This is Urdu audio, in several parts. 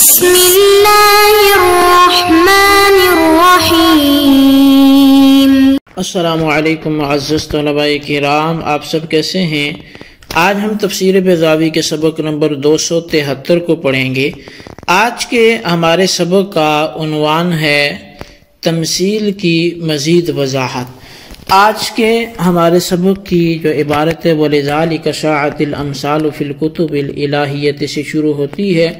بسم اللہ الرحمن الرحیم۔ السلام علیکم معزز طلباء کرام، آپ سب کیسے ہیں؟ آج ہم تفسیر بیضاوی کے سبق نمبر 273 کو پڑھیں گے۔ آج کے ہمارے سبق کا عنوان ہے تمثیل کی مزید وضاحت۔ آج کے ہمارے سبق کی جو عبارت ہے وَلِذَلِكَ شَاعَتِ الْأَمْثَالُ فِي الْكُتُبِ الْإِلَٰهِيَّةِ سے شروع ہوتی ہے۔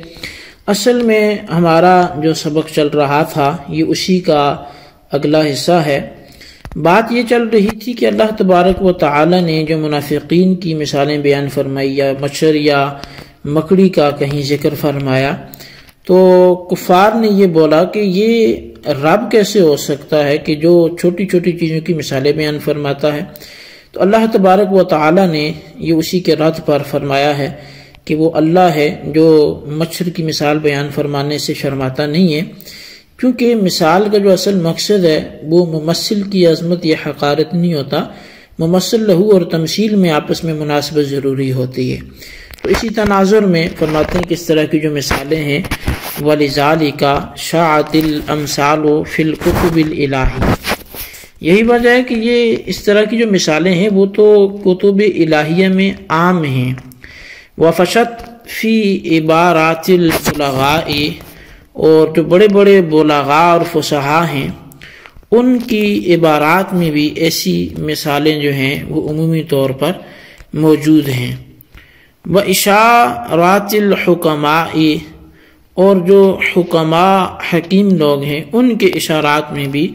اصل میں ہمارا جو سبق چل رہا تھا یہ اسی کا اگلا حصہ ہے۔ بات یہ چل رہی تھی کہ اللہ تبارک و تعالی نے جو منافقین کی مثالیں بیان فرمائی یا مچھر یا مکڑی کا کہیں ذکر فرمایا، تو کفار نے یہ بولا کہ یہ رب کیسے ہو سکتا ہے کہ جو چھوٹی چھوٹی چیزوں کی مثالیں بیان فرماتا ہے؟ تو اللہ تبارک و تعالی نے یہ اسی کے رد پر فرمایا ہے کہ وہ اللہ ہے جو مچھر کی مثال بیان فرمانے سے شرماتا نہیں ہے، کیونکہ مثال کا جو اصل مقصد ہے وہ ممثل کی عظمت یا حقارت نہیں ہوتا، ممثل لہو اور تمثیل میں آپس میں مناسبت ضروری ہوتی ہے۔ تو اسی تناظر میں فرماتے ہیں کہ اس طرح کی جو مثالیں ہیں وَلِذَلِكَ شَاعَتِ الْأَمْثَالُ فِي الْكُتُبِ الْإِلَٰهِيَّةِ، یہی وجہ ہے کہ یہ اس طرح کی جو مثالیں ہیں وہ تو کتب الہیہ میں عام ہیں۔ وَفَشَتْ فِي عِبَارَاتِ الْبُلَغَاءِ، اور جو بڑے بڑے بلغاء اور فصحاء ہیں ان کی عبارات میں بھی ایسی مثالیں جو ہیں وہ عمومی طور پر موجود ہیں۔ وَإِشَارَاتِ الْحُكَمَاءِ، اور جو حکماء حکیم لوگ ہیں ان کے اشارات میں بھی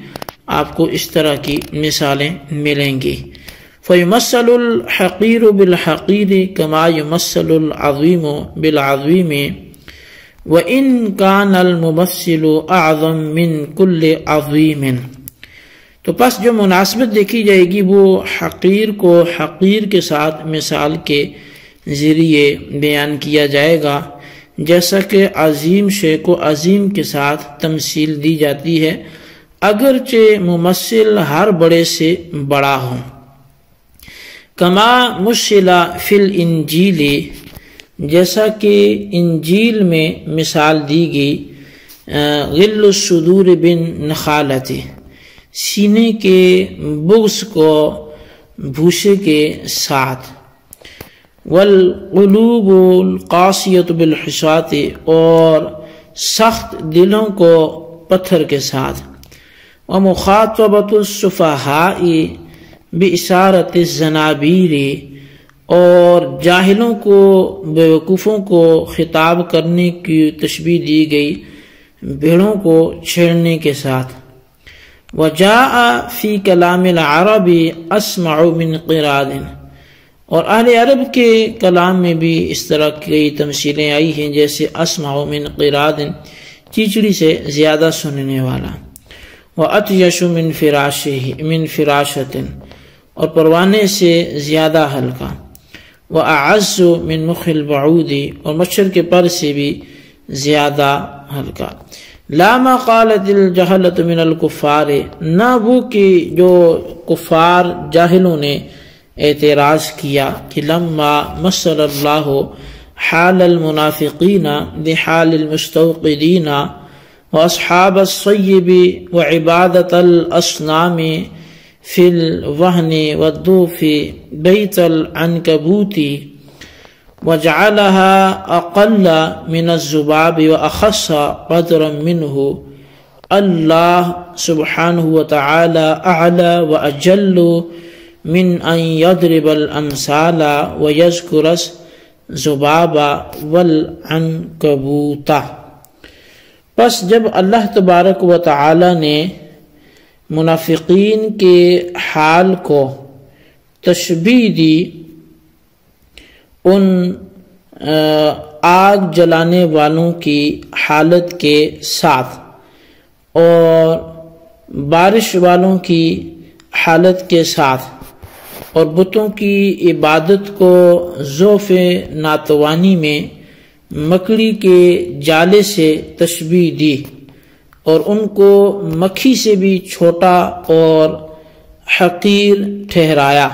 آپ کو اس طرح کی مثالیں ملیں گی۔ فَيُمَثَّلُ الْحَقِيرُ بِالْحَقِيرِ كَمَا يُمَثَّلُ الْعَظِيمُ بِالْعَظِيمِ وَإِنْ كَانَ الْمُمَثِّلُ أَعْظَمَ مِنْ كُلِّ عَظِيمٍ، تو پس جو مناسبت دیکھی جائے گی وہ حقیر کو حقیر کے ساتھ مثال کے ذریعے بیان کیا جائے گا، جیسا کہ عظیم شے کو عظیم کے ساتھ تمثیل دی جاتی ہے اگرچہ ممثل ہر بڑے سے بڑا ہو۔ کما مثل فی الانجیل، جیسا کہ انجیل میں مثال دی گئی غل الصدور بالنخالۃ، سینے کے بغض کو بھوسے کے ساتھ، والقلوب القاسیۃ بالحصاۃ، اور سخت دلوں کو پتھر کے ساتھ، ومخاطبۃ السفہاء بإشارۃ الزنابیر، اور جاہلوں کو بیوقوفوں کو خطاب کرنے کی تشبیہ دی گئی بھیڑوں کو چھیڑنے کے ساتھ۔ وجاء فی کلام العرب اسمع من قراد، اور اہل عرب کے کلام میں بھی اس طرح کی تمثیلیں آئی ہیں جیسے اسمع من قراد، چیچڑی سے زیادہ سننے والا۔ وأطیش من فراشۃ، اور پروانے سے زیادہ ہلکا۔ وأعز من مخ البعود، اور مچھر کے پر سے بھی زیادہ ہلکا۔ لا ما قالت الجہلۃ من الکفار، نہ وہ کہ جو کفار جاہلوں نے اعتراض کیا کہ لما مثل اللہ حال المنافقین بحال المستوقدین واصحاب الصیب وعبادۃ الاصنام فی الوہن والدوف بیت العنکبوت وجعلها اقل من الذباب واخص قدرا منه۔ اللہ سبحانہ وتعالی اعلی واجل من ان یضرب الامثال ویذکر الذباب والعنکبوت۔ پس جب اللہ تبارک و تعالی نے منافقین کے حال کو تشبیہ دی ان آگ جلانے والوں کی حالت کے ساتھ اور بارش والوں کی حالت کے ساتھ، اور بتوں کی عبادت کو ضعف ناتوانی میں مکڑی کے جالے سے تشبیہ دی، اور ان کو مکھی سے بھی چھوٹا اور حقیر ٹھہرایا،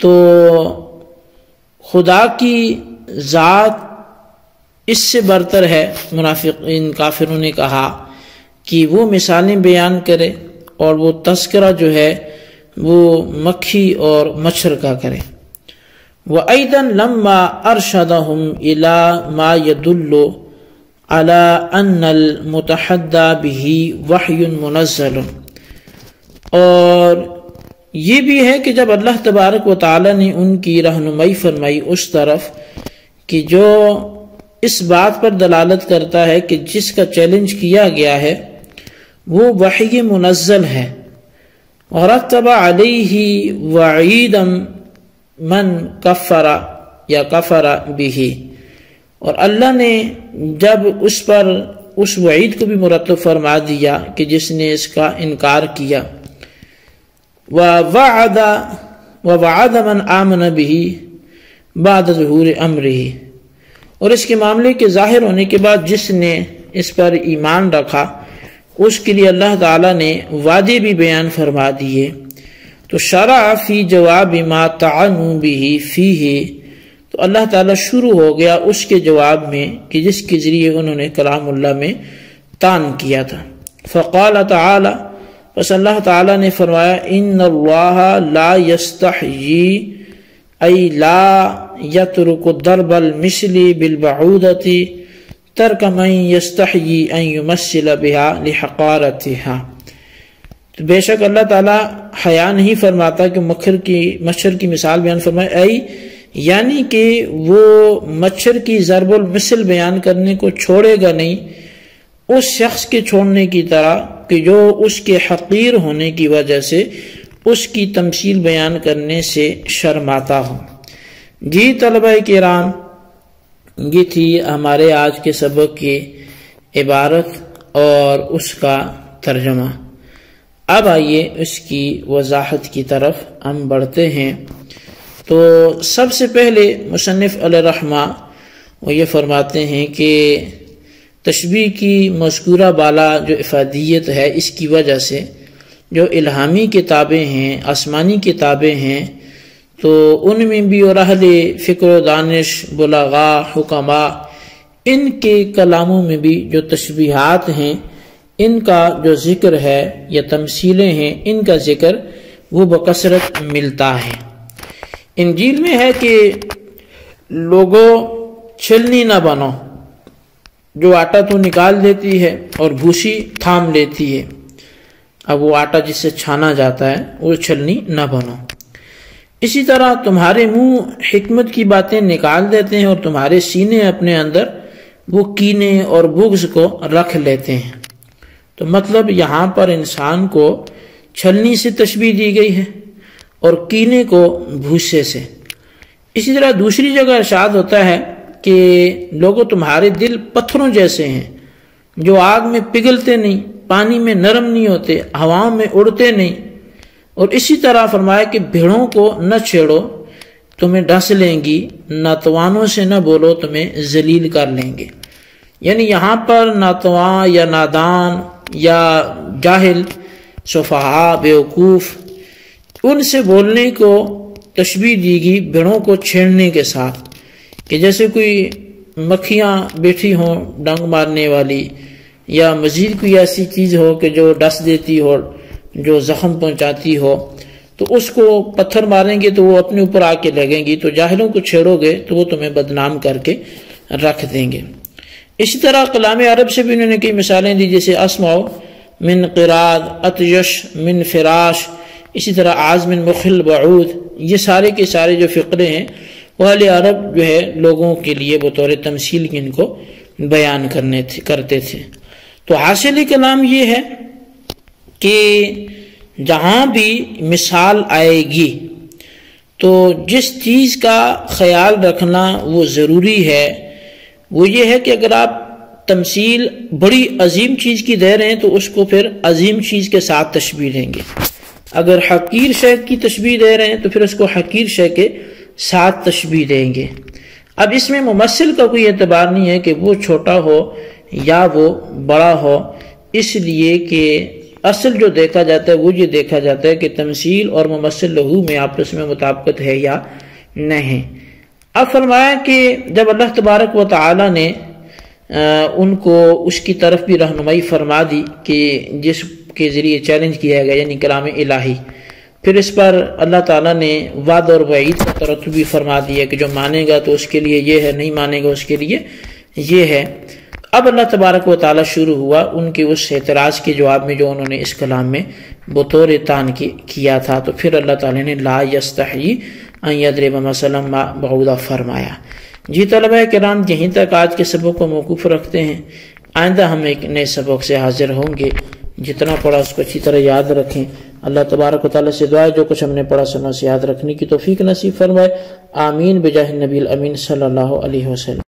تو خدا کی ذات اس سے برتر ہے منافقین کافروں نے کہا کہ وہ مثالیں بیان کرے اور وہ تذکرہ جو ہے وہ مکھی اور مچھر کا کرے۔ وَأَيْضًا لَمَّا أَرْشَدَهُمْ إِلَى مَا يَدُلُّ عَلَىٰ أَنَّ الْمُتَحَدَّى بِهِ وَحْيٌ مُنَزَّلٌ، اور یہ بھی ہے کہ جب اللہ تبارک و تعالی نے ان کی رہنمائی فرمائی اس طرف کہ جو اس بات پر دلالت کرتا ہے کہ جس کا چیلنج کیا گیا ہے وہ وحی منزل ہے، وَرَتَّبَ عَلَيْهِ وَعِيدًا من کفر یا کفر بہ، اور اللہ نے جب اس پر اس وعید کو بھی مرتب فرما دیا کہ جس نے اس کا انکار کیا، وَوَعَدَ مَنْ آمَنَ بِهِ بَعْدَ ظُهُورِ أَمْرِهِ، اور اس کے معاملے کے ظاہر ہونے کے بعد جس نے اس پر ایمان رکھا اس کے لیے اللہ تعالیٰ نے وعدے بھی بیان فرما دیے۔ تو شرع فی جواب ما طعنوا به فیہ، تو اللہ تعالیٰ شروع ہو گیا اس کے جواب میں کہ جس کے ذریعے انہوں نے کلام اللہ میں طعن کیا تھا۔ فقال تعالی، پس اللہ تعالیٰ نے فرمایا ان اللہ لا یستحیی ای لا یترک ضرب المثل بالبعودۃ ترک من یستحیی ان یمثل بها لحقارتها، تو بے شک اللہ تعالیٰ حیا نہیں فرماتا کہ مچھر کی مثال بیان فرمائے، ای یعنی کہ وہ مچھر کی ضرب المثل بیان کرنے کو چھوڑے گا نہیں اس شخص کے چھوڑنے کی طرح کہ جو اس کے حقیر ہونے کی وجہ سے اس کی تمثیل بیان کرنے سے شرماتا ہو۔ جی طلبہ کرام، یہ تھی ہمارے آج کے سبق کی عبارت اور اس کا ترجمہ۔ اب آئیے اس کی وضاحت کی طرف ہم بڑھتے ہیں۔ تو سب سے پہلے مصنف علیہ الرحمہ وہ یہ فرماتے ہیں کہ تشبیہ کی مذکورہ بالا جو افادیت ہے اس کی وجہ سے جو الہامی کتابیں ہیں، آسمانی کتابیں ہیں، تو ان میں بھی اور اہل فکر و دانش، بلغاء، حکماء، ان کے کلاموں میں بھی جو تشبیہات ہیں ان کا جو ذکر ہے یا تمثیلیں ہیں ان کا ذکر وہ بکثرت ملتا ہے۔ انجیل میں ہے کہ لوگوں چھلنی نہ بنو، جو آٹا تو نکال دیتی ہے اور بھوسی تھام لیتی ہے، اب وہ آٹا جس سے چھانا جاتا ہے وہ چھلنی نہ بنو۔ اسی طرح تمہارے منہ حکمت کی باتیں نکال دیتے ہیں اور تمہارے سینے اپنے اندر وہ کینے اور بغض کو رکھ لیتے ہیں۔ تو مطلب یہاں پر انسان کو چھلنی سے تشبیہ دی گئی ہے اور کینے کو بھوسے سے۔ اسی طرح دوسری جگہ ارشاد ہوتا ہے کہ لوگوں تمہارے دل پتھروں جیسے ہیں جو آگ میں پگھلتے نہیں، پانی میں نرم نہیں ہوتے، ہواؤں میں اڑتے نہیں۔ اور اسی طرح فرمایا کہ بھیڑوں کو نہ چھیڑو تمہیں ڈس لیں گی، ناتوانوں سے نہ بولو تمہیں ذلیل کر لیں گے۔ یعنی یہاں پر ناتواں یا نادان یا جاہل، سفہاء، بیوقوف، ان سے بولنے کو تشبیہ دی گئی بھیڑوں کو چھیڑنے کے ساتھ، کہ جیسے کوئی مکھیاں بیٹھی ہوں ڈنگ مارنے والی، یا مزید کوئی ایسی چیز ہو کہ جو ڈس دیتی ہو، جو زخم پہنچاتی ہو، تو اس کو پتھر ماریں گے تو وہ اپنے اوپر آ کے لگیں گی، تو جاہلوں کو چھیڑو گے تو وہ تمہیں بدنام کر کے رکھ دیں گے۔ اسی طرح کلام عرب سے بھی انہوں نے کئی مثالیں دی، جیسے اسمعو من قراد، اطیش من فراش، اسی طرح عاز من مخل بعود، یہ سارے کے سارے جو فقرے ہیں وہ اہل عرب جو ہے لوگوں کے لیے بطور تمثیل کی ان کو بیان کرتے تھے۔ تو حاصل کلام یہ ہے کہ جہاں بھی مثال آئے گی تو جس چیز کا خیال رکھنا وہ ضروری ہے وہ یہ ہے کہ اگر آپ تمثیل بڑی عظیم چیز کی دے رہے ہیں تو اس کو پھر عظیم چیز کے ساتھ تشبیہ دیں گے، اگر حقیر شے کی تشبیہ دے رہے ہیں تو پھر اس کو حقیر شے کے ساتھ تشبیہ دیں گے۔ اب اس میں ممثل کا کوئی اعتبار نہیں ہے کہ وہ چھوٹا ہو یا وہ بڑا ہو، اس لیے کہ اصل جو دیکھا جاتا ہے وہ یہ دیکھا جاتا ہے کہ تمثیل اور ممثل لہو میں آپس میں مطابقت ہے یا نہیں۔ اب فرمایا کہ جب اللہ تبارک و تعالی نے ان کو اس کی طرف بھی رہنمائی فرما دی کہ جس کے ذریعے چیلنج کیا گیا، یعنی کلام الہی۔ پھر اس پر اللہ تعالیٰ نے وعد اور وعید کا ترتب بھی فرما دیا کہ جو مانے گا تو اس کے لیے یہ ہے، نہیں مانے گا اس کے لیے یہ ہے۔ اب اللہ تبارک و تعالیٰ شروع ہوا ان کے اس اعتراض کے جواب میں جو انہوں نے اس کلام میں بطور تان کیا تھا، تو پھر اللہ تعالیٰ نے لا یستحیی ان یضرب مثلا ما بعوضہ فرمایا۔ جی طلبہ کرام، یہیں تک آج کے سبق کو موقوف رکھتے ہیں، آئندہ ہم ایک نئے سبق سے حاضر ہوں گے۔ جتنا پڑھا اس کو اچھی طرح یاد رکھیں۔ اللہ تبارک و تعالیٰ سے دعا ہے جو کچھ ہم نے پڑھا سنا سے یاد رکھنے کی توفیق نصیب فرمائے۔ آمین بجاہ النبی الامین صلی اللہ علیہ وسلم۔